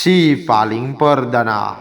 Si paling perdana.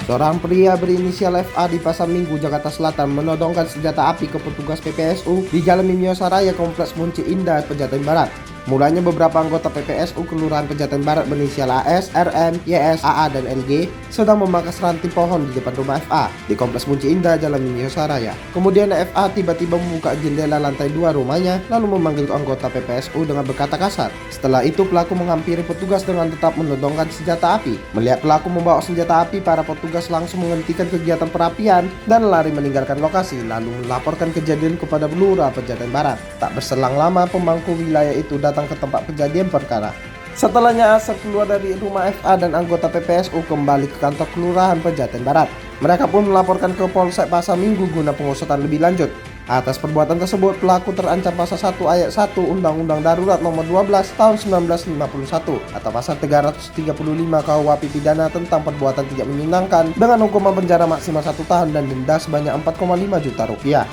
Seorang pria berinisial FA di Pasar Minggu, Jakarta Selatan menodongkan senjata api ke petugas PPSU di Jalan Mimiosa Raya Kompleks Munci Indah, Pejaten Barat. Mulanya beberapa anggota PPSU Kelurahan Pejaten Barat berinisial AS, RM, YS, AA, dan LG sedang memangkas ranting pohon di depan rumah FA di Kompleks Munci Indah, Jalan Mimiosa Raya. Kemudian FA tiba-tiba membuka jendela lantai 2 rumahnya lalu memanggil anggota PPSU dengan berkata kasar. Setelah itu pelaku menghampiri petugas dengan tetap menodongkan senjata api. Melihat pelaku membawa senjata api, para petugas langsung menghentikan kegiatan perapian dan lari meninggalkan lokasi lalu melaporkan kejadian kepada Lurah Pejaten Barat. Tak berselang lama pemangku wilayah itu datang ke tempat kejadian perkara. Setelahnya asap keluar dari rumah FA dan anggota PPSU kembali ke kantor Kelurahan Pejaten Barat. Mereka pun melaporkan ke Polsek Pasar Minggu guna pengusutan lebih lanjut. Atas perbuatan tersebut, pelaku terancam pasal 1 ayat 1 Undang-Undang Darurat Nomor 12 Tahun 1951 atau pasal 335 KUHP pidana tentang perbuatan tidak menyenangkan dengan hukuman penjara maksimal 1 tahun dan denda sebanyak 4,5 juta rupiah.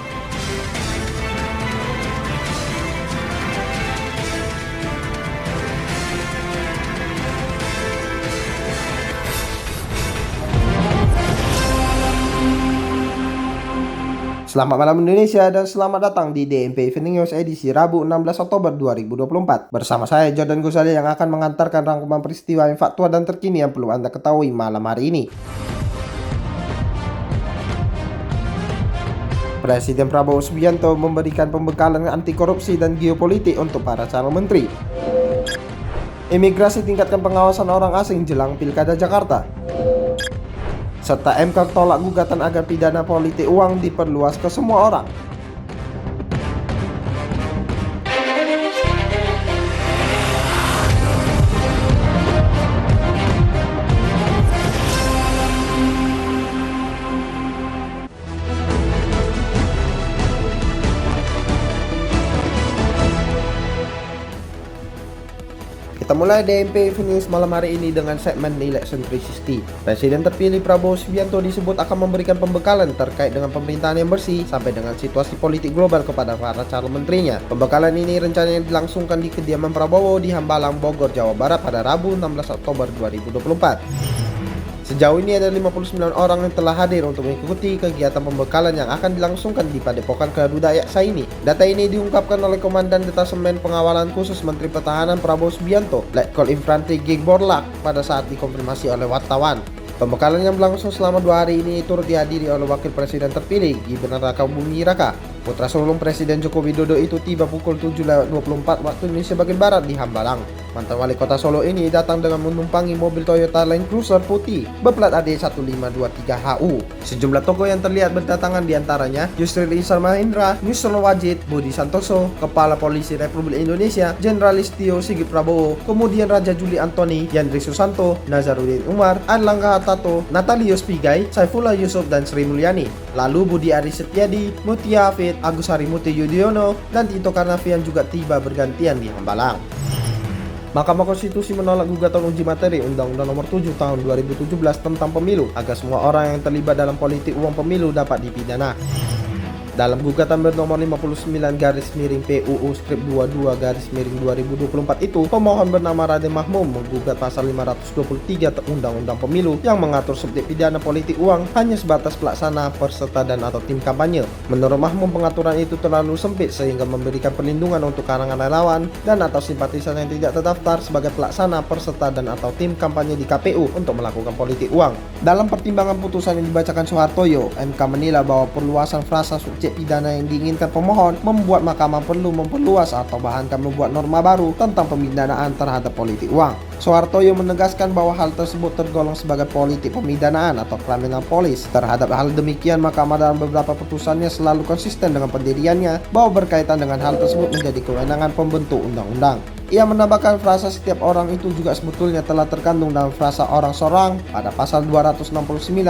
Selamat malam Indonesia dan selamat datang di DMP Evening News edisi Rabu 16 Oktober 2024. Bersama saya Jordan Gusali yang akan mengantarkan rangkuman peristiwa yang faktual dan terkini yang perlu Anda ketahui malam hari ini. Presiden Prabowo Subianto memberikan pembekalan anti korupsi dan geopolitik untuk para calon menteri. Imigrasi tingkatkan pengawasan orang asing jelang Pilkada Jakarta. Serta MK tolak gugatan agar pidana politik uang diperluas ke semua orang. Kita mulai DMP News malam hari ini dengan segmen Election 360. Presiden terpilih Prabowo Subianto disebut akan memberikan pembekalan terkait dengan pemerintahan yang bersih sampai dengan situasi politik global kepada para calon menterinya. Pembekalan ini rencananya dilangsungkan di kediaman Prabowo di Hambalang, Bogor, Jawa Barat pada Rabu 16 Oktober 2024. Sejauh ini ada 59 orang yang telah hadir untuk mengikuti kegiatan pembekalan yang akan dilangsungkan di Padepokan Garuda Yaksa ini. Data ini diungkapkan oleh Komandan Detasemen Pengawalan Khusus Menteri Pertahanan Prabowo Subianto, Letkol Infantri Gig Borlak, pada saat dikonfirmasi oleh wartawan. Pembekalan yang berlangsung selama 2 hari ini turut dihadiri oleh Wakil Presiden terpilih Gibran Rakabuming Raka. Putra sulung Presiden Joko Widodo itu tiba pukul 7.24 waktu Indonesia bagian Barat di Hambalang. Mantan wali kota Solo ini datang dengan menumpangi mobil Toyota Land Cruiser putih berplat AD 1523HU. Sejumlah tokoh yang terlihat berdatangan diantaranya Yusril Izzar Mahendra, Nusron Wajid, Budi Santoso, Kepala Polisi Republik Indonesia, Jenderal Listio Sigit Prabowo, kemudian Raja Juli Antoni, Yandri Susanto, Nazaruddin Umar, Airlangga Hartarto, Natalius Pigai, Saifullah Yusuf, dan Sri Mulyani. Lalu Budi Aris Setiadi, Mutia Hafid, Agus Harimurti Yudhoyono, dan Tito Karnavian juga tiba bergantian di Hambalang. Mahkamah Konstitusi menolak gugatan uji materi Undang-Undang Nomor 7 Tahun 2017 tentang pemilu agar semua orang yang terlibat dalam politik uang pemilu dapat dipidana. Dalam gugatan bernomor 59/PUU Strip 22/2024 itu, pemohon bernama Raden Mahmum menggugat pasal 523 Undang-Undang Pemilu yang mengatur subjek pidana politik uang hanya sebatas pelaksana, peserta, dan atau tim kampanye. Menurut Mahmum, pengaturan itu terlalu sempit sehingga memberikan perlindungan untuk kalangan relawan dan atau simpatisan yang tidak terdaftar sebagai pelaksana, peserta, dan atau tim kampanye di KPU untuk melakukan politik uang. Dalam pertimbangan putusan yang dibacakan Soehartoyo, MK menilai bahwa perluasan frasa subjek pidana yang diinginkan pemohon membuat mahkamah perlu memperluas atau bahkan membuat norma baru tentang pemidanaan terhadap politik uang. Soehartoyo menegaskan bahwa hal tersebut tergolong sebagai politik pemidanaan atau criminal police. Terhadap hal demikian, mahkamah dalam beberapa putusannya selalu konsisten dengan pendiriannya bahwa berkaitan dengan hal tersebut menjadi kewenangan pembentuk undang-undang. Ia menambahkan frasa setiap orang itu juga sebetulnya telah terkandung dalam frasa orang seorang pada pasal 269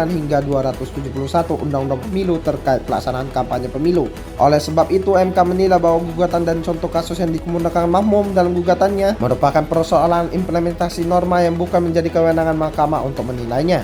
hingga 271 Undang-Undang Pemilu terkait pelaksanaan kampanye pemilu. Oleh sebab itu, MK menilai bahwa gugatan dan contoh kasus yang dikemukakan Mahmum dalam gugatannya merupakan persoalan implementasi norma yang bukan menjadi kewenangan mahkamah untuk menilainya.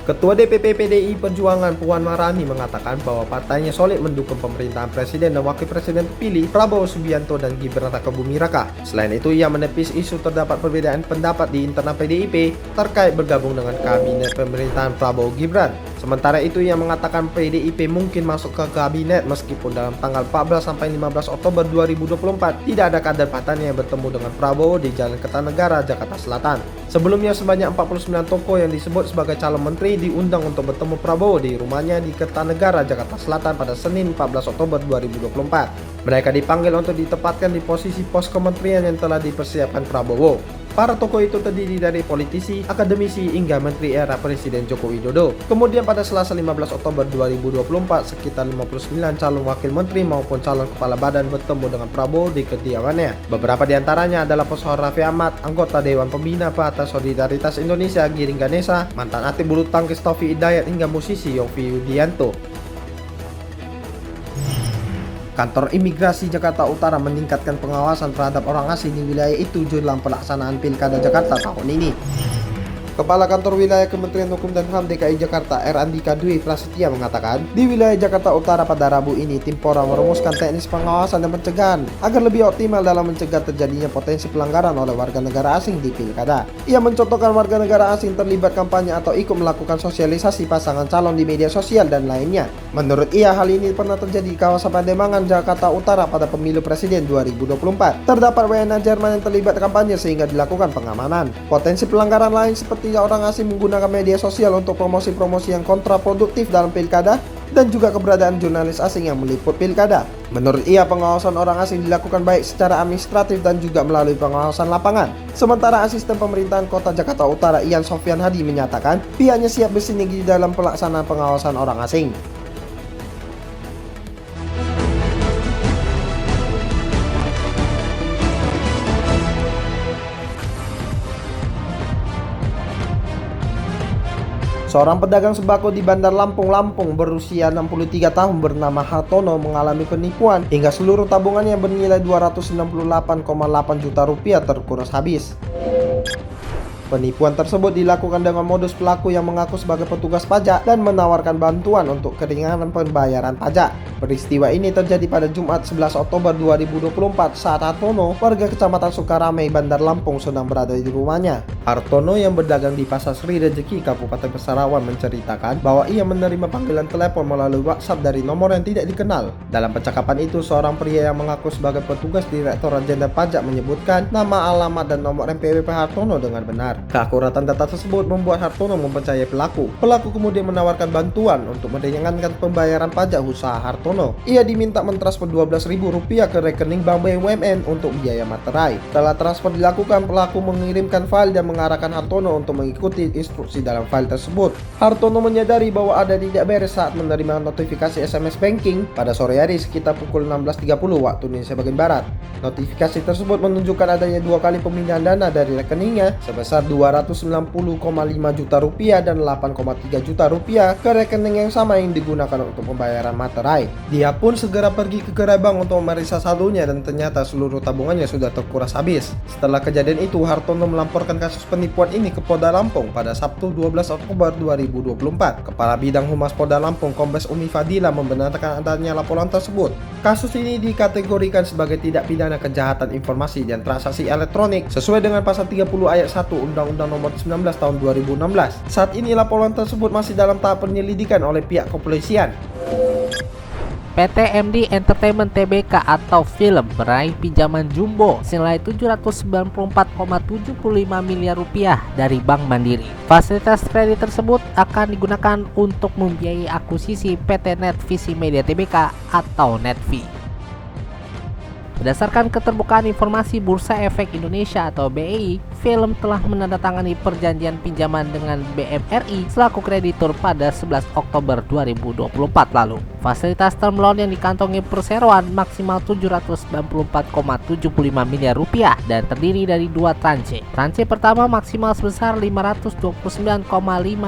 Ketua DPP PDI Perjuangan Puan Maharani mengatakan bahwa partainya solid mendukung pemerintahan Presiden dan Wakil Presiden terpilih Prabowo Subianto dan Gibran Rakabuming Raka. Selain itu, ia menepis isu terdapat perbedaan pendapat di internal PDIP terkait bergabung dengan kabinet pemerintahan Prabowo Gibran. Sementara itu, ia mengatakan PDIP mungkin masuk ke kabinet meskipun dalam tanggal 14 sampai 15 Oktober 2024 tidak ada kader partainya yang bertemu dengan Prabowo di Jalan Kertanegara, Jakarta Selatan. Sebelumnya, sebanyak 49 tokoh yang disebut sebagai calon menteri diundang untuk bertemu Prabowo di rumahnya di Kertanegara, Jakarta Selatan pada Senin 14 Oktober 2024. Mereka dipanggil untuk ditempatkan di posisi pos kementerian yang telah dipersiapkan Prabowo. Para tokoh itu terdiri dari politisi, akademisi, hingga menteri era Presiden Joko Widodo. Kemudian pada Selasa 15 Oktober 2024, sekitar 59 calon wakil menteri maupun calon kepala badan bertemu dengan Prabowo di kediamannya. Beberapa di antaranya adalah Pesohor Raffi Ahmad, anggota Dewan Pembina Partai Solidaritas Indonesia Giring Ganesa, mantan atlet bulu tangkis Taufik Hidayat, hingga musisi Yovie Widianto. Kantor Imigrasi Jakarta Utara meningkatkan pengawasan terhadap orang asing di wilayah itu jelang pelaksanaan Pilkada Jakarta tahun ini. Kepala Kantor Wilayah Kementerian Hukum dan HAM DKI Jakarta R. Andika Dwi Prasetya mengatakan, di wilayah Jakarta Utara pada Rabu ini tim Polra merumuskan teknis pengawasan dan pencegahan agar lebih optimal dalam mencegah terjadinya potensi pelanggaran oleh warga negara asing di Pilkada. Ia mencontohkan warga negara asing terlibat kampanye atau ikut melakukan sosialisasi pasangan calon di media sosial dan lainnya. Menurut ia, hal ini pernah terjadi di kawasan Pademangan, Jakarta Utara pada pemilu presiden 2024. Terdapat WNA Jerman yang terlibat kampanye sehingga dilakukan pengamanan. Potensi pelanggaran lain seperti orang asing menggunakan media sosial untuk promosi-promosi yang kontraproduktif dalam pilkada dan juga keberadaan jurnalis asing yang meliput pilkada. Menurut ia, pengawasan orang asing dilakukan baik secara administratif dan juga melalui pengawasan lapangan. Sementara Asisten Pemerintahan Kota Jakarta Utara Ian Sofyan Hadi menyatakan pihaknya siap bersinergi dalam pelaksanaan pengawasan orang asing. Seorang pedagang sembako di Bandar Lampung, Lampung berusia 63 tahun bernama Hartono mengalami penipuan hingga seluruh tabungannya bernilai 268,8 juta rupiah terkuras habis. Penipuan tersebut dilakukan dengan modus pelaku yang mengaku sebagai petugas pajak dan menawarkan bantuan untuk keringanan pembayaran pajak. Peristiwa ini terjadi pada Jumat 11 Oktober 2024 saat Hartono, warga Kecamatan Sukaramai, Bandar Lampung, sedang berada di rumahnya. Hartono yang berdagang di Pasar Sri Rejeki, Kabupaten Pesarawan, menceritakan bahwa ia menerima panggilan telepon melalui WhatsApp dari nomor yang tidak dikenal. Dalam percakapan itu, seorang pria yang mengaku sebagai petugas Direktorat Jenderal Pajak menyebutkan nama, alamat, dan nomor NPWP Hartono dengan benar. Keakuratan data tersebut membuat Hartono mempercayai pelaku. Pelaku kemudian menawarkan bantuan untuk meringankan pembayaran pajak usaha Hartono. Ia diminta mentransfer Rp12.000 ke rekening Bank BUMN untuk biaya materai. Setelah transfer dilakukan, pelaku mengirimkan file dan mengarahkan Hartono untuk mengikuti instruksi dalam file tersebut. Hartono menyadari bahwa ada tidak beres saat menerima notifikasi SMS banking pada sore hari sekitar pukul 16.30 waktu Indonesia bagian Barat. Notifikasi tersebut menunjukkan adanya 2 kali pemindahan dana dari rekeningnya sebesar Rp290,5 juta dan Rp8,3 juta ke rekening yang sama yang digunakan untuk pembayaran materai. Dia pun segera pergi ke gerai bank untuk memeriksa saldonya dan ternyata seluruh tabungannya sudah terkuras habis. Setelah kejadian itu, Hartono melaporkan kasus penipuan ini ke Polda Lampung pada Sabtu 12 Oktober 2024. Kepala Bidang Humas Polda Lampung, Kombes Umi Fadila, membenarkan adanya laporan tersebut. Kasus ini dikategorikan sebagai tindak pidana kejahatan informasi dan transaksi elektronik sesuai dengan pasal 30 ayat 1 Undang-Undang Nomor 19 Tahun 2016. Saat ini laporan tersebut masih dalam tahap penyelidikan oleh pihak kepolisian. PT MD Entertainment Tbk atau film meraih pinjaman jumbo senilai Rp794,75 miliar dari Bank Mandiri. Fasilitas kredit tersebut akan digunakan untuk membiayai akuisisi PT Netvisi Media Tbk atau Netvi. Berdasarkan keterbukaan informasi Bursa Efek Indonesia atau BEI, film telah menandatangani perjanjian pinjaman dengan BMRI selaku kreditur pada 11 Oktober 2024 lalu. Fasilitas term loan yang dikantongi perseroan maksimal Rp794,75 miliar dan terdiri dari 2 tranche. Tranche pertama maksimal sebesar Rp529,5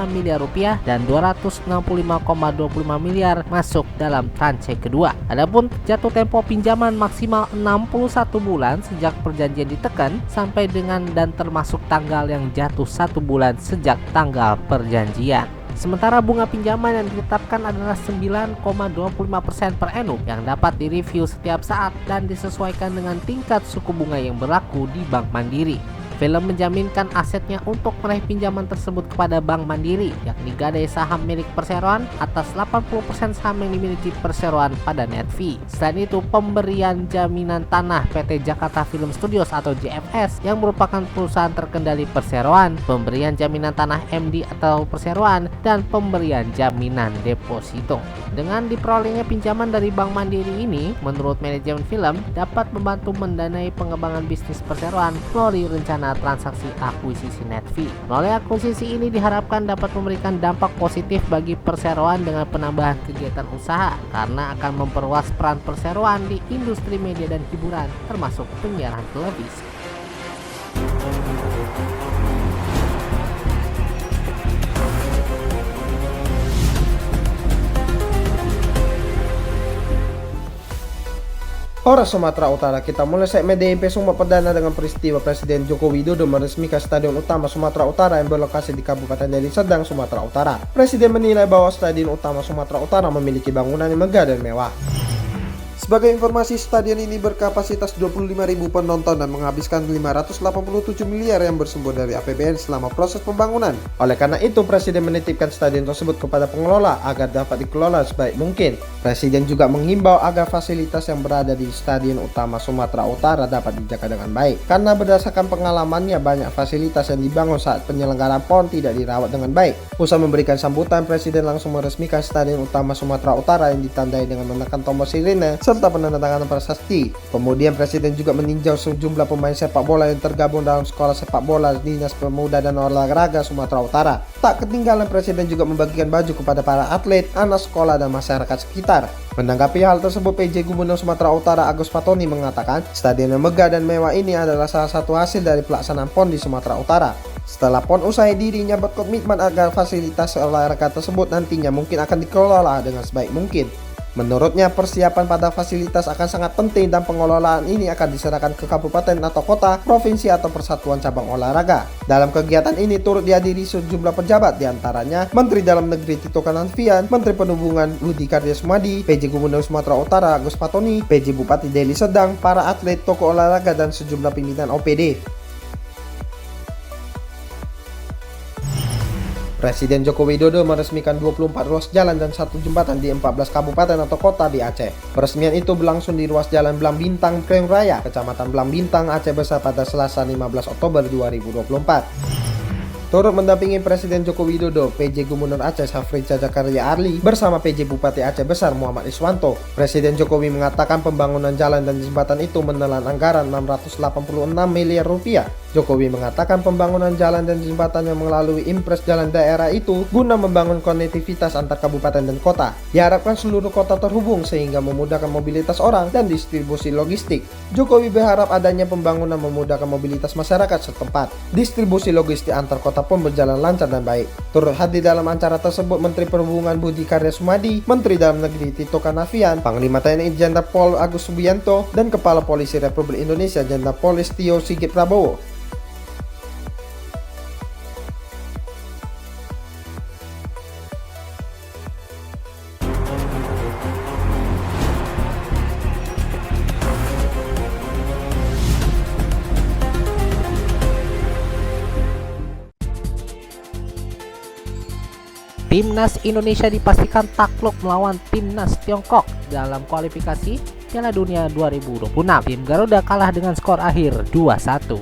miliar dan Rp265,25 miliar masuk dalam tranche kedua. Adapun jatuh tempo pinjaman maksimal 61 bulan sejak perjanjian ditekan sampai dengan dan termasuk tanggal yang jatuh 1 bulan sejak tanggal perjanjian. Sementara bunga pinjaman yang ditetapkan adalah 9,25% per annum yang dapat direview setiap saat dan disesuaikan dengan tingkat suku bunga yang berlaku di Bank Mandiri. Film menjaminkan asetnya untuk meraih pinjaman tersebut kepada Bank Mandiri, yakni gadai saham milik perseroan atas 80% saham yang dimiliki perseroan pada Netvi. Selain itu, pemberian jaminan tanah PT Jakarta Film Studios atau JFS yang merupakan perusahaan terkendali perseroan, pemberian jaminan tanah MD atau perseroan, dan pemberian jaminan deposito. Dengan diperolehnya pinjaman dari Bank Mandiri ini, menurut manajemen film, dapat membantu mendanai pengembangan bisnis perseroan melalui rencana transaksi akuisisi Netvi. Melalui akuisisi ini diharapkan dapat memberikan dampak positif bagi perseroan dengan penambahan kegiatan usaha karena akan memperluas peran perseroan di industri media dan hiburan termasuk penyiaran televisi. Polres Sumatera Utara, kita mulai segmen DMP Sumba Perdana dengan peristiwa Presiden Joko Widodo meresmikan Stadion Utama Sumatera Utara yang berlokasi di Kabupaten Deli Serdang, Sumatera Utara. Presiden menilai bahwa Stadion Utama Sumatera Utara memiliki bangunan yang megah dan mewah. Sebagai informasi, stadion ini berkapasitas 25.000 penonton dan menghabiskan 587 miliar yang bersumber dari APBN selama proses pembangunan. Oleh karena itu, Presiden menitipkan stadion tersebut kepada pengelola agar dapat dikelola sebaik mungkin. Presiden juga menghimbau agar fasilitas yang berada di Stadion Utama Sumatera Utara dapat dijaga dengan baik. Karena berdasarkan pengalamannya, banyak fasilitas yang dibangun saat penyelenggaraan PON tidak dirawat dengan baik. Usai memberikan sambutan, Presiden langsung meresmikan Stadion Utama Sumatera Utara yang ditandai dengan menekan tombol sirine serta penandatanganan prasasti. Kemudian Presiden juga meninjau sejumlah pemain sepak bola yang tergabung dalam sekolah sepak bola Dinas Pemuda dan Olahraga Sumatera Utara. Tak ketinggalan, Presiden juga membagikan baju kepada para atlet, anak sekolah dan masyarakat sekitar. Menanggapi hal tersebut, PJ Gubernur Sumatera Utara Agus Fatoni mengatakan, stadion yang megah dan mewah ini adalah salah satu hasil dari pelaksanaan PON di Sumatera Utara. Setelah PON usai, dirinya berkomitmen agar fasilitas olahraga tersebut nantinya mungkin akan dikelola dengan sebaik mungkin. Menurutnya, persiapan pada fasilitas akan sangat penting dan pengelolaan ini akan diserahkan ke kabupaten atau kota, provinsi atau persatuan cabang olahraga. Dalam kegiatan ini turut dihadiri sejumlah pejabat, diantaranya Menteri Dalam Negeri Tito Karnavian, Menteri Perhubungan Budi Karya Sumadi, PJ Gubernur Sumatera Utara Agus Fatoni, PJ Bupati Deli Serdang, para atlet, tokoh olahraga, dan sejumlah pimpinan OPD. Presiden Joko Widodo meresmikan 24 ruas jalan dan 1 jembatan di 14 kabupaten atau kota di Aceh. Peresmian itu berlangsung di ruas jalan Blang Bintang, Kreung Raya, Kecamatan Blang Bintang, Aceh Besar pada Selasa 15 Oktober 2024. Turut mendampingi Presiden Joko Widodo, PJ Gubernur Aceh Safri Zakaria Arli bersama PJ Bupati Aceh Besar Muhammad Iswanto. Presiden Jokowi mengatakan pembangunan jalan dan jembatan itu menelan anggaran 686 miliar rupiah. Jokowi mengatakan pembangunan jalan dan jembatan yang melalui impres jalan daerah itu guna membangun konektivitas antar kabupaten dan kota. Diharapkan seluruh kota terhubung sehingga memudahkan mobilitas orang dan distribusi logistik. Jokowi berharap adanya pembangunan memudahkan mobilitas masyarakat setempat. Distribusi logistik antar kota pun berjalan lancar dan baik. Turut hadir dalam acara tersebut Menteri Perhubungan Budi Karya Sumadi, Menteri Dalam Negeri Tito Karnavian, Panglima TNI Jenderal Pol Agus Subianto, dan Kepala Polisi Republik Indonesia Jenderal Polistio Sigit Prabowo. Timnas Indonesia dipastikan takluk melawan Timnas Tiongkok dalam kualifikasi Piala Dunia 2026. Tim Garuda kalah dengan skor akhir 2-1.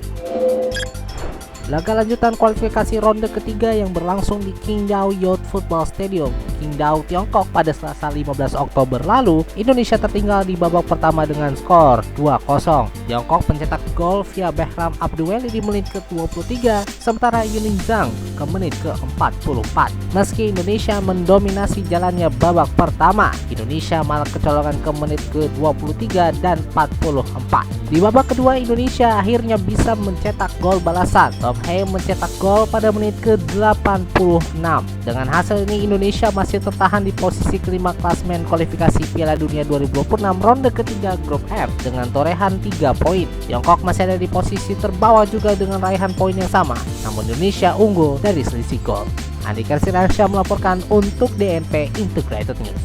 Laga lanjutan kualifikasi ronde ketiga yang berlangsung di Qingdao Youth Football Stadium, Qingdao, Tiongkok pada Selasa 15 Oktober lalu, Indonesia tertinggal di babak pertama dengan skor 2-0. Tiongkok mencetak gol via Behram Abduweli di menit ke-23, sementara Yuning Zhang ke menit ke-44. Meski Indonesia mendominasi jalannya babak pertama, Indonesia malah kecolongan ke menit ke-23 dan 44. Di babak kedua, Indonesia akhirnya bisa mencetak gol balasan. Tom Hae mencetak gol pada menit ke-86. Dengan hasil ini, Indonesia masih tertahan di posisi kelima klasmen kualifikasi Piala Dunia 2026 ronde ketiga grup F dengan torehan 3 poin. Tiongkok masih ada di posisi terbawah juga dengan raihan poin yang sama, namun Indonesia unggul dari selisih gol. Andika Siransyah melaporkan untuk DNP Integrated News.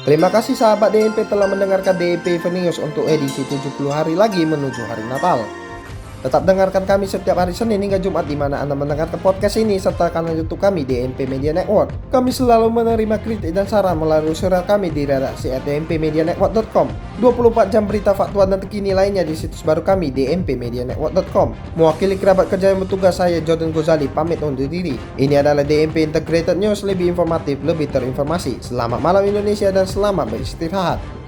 Terima kasih sahabat DNP telah mendengarkan DNP News untuk edisi 70 hari lagi menuju hari Natal. Tetap dengarkan kami setiap hari Senin hingga Jumat di mana Anda mendengarkan podcast ini serta kanal YouTube kami DNP Media Network. Kami selalu menerima kritik dan saran melalui surat kami di redaksi @dnpmedianetwork.com. 24 jam berita faktual dan terkini lainnya di situs baru kami dnpmedianetwork.com. Mewakili kerabat kerja yang bertugas, saya Jordan Gozali pamit undur diri. Ini adalah DNP Integrated News, lebih informatif, lebih terinformasi. Selamat malam Indonesia dan selamat beristirahat.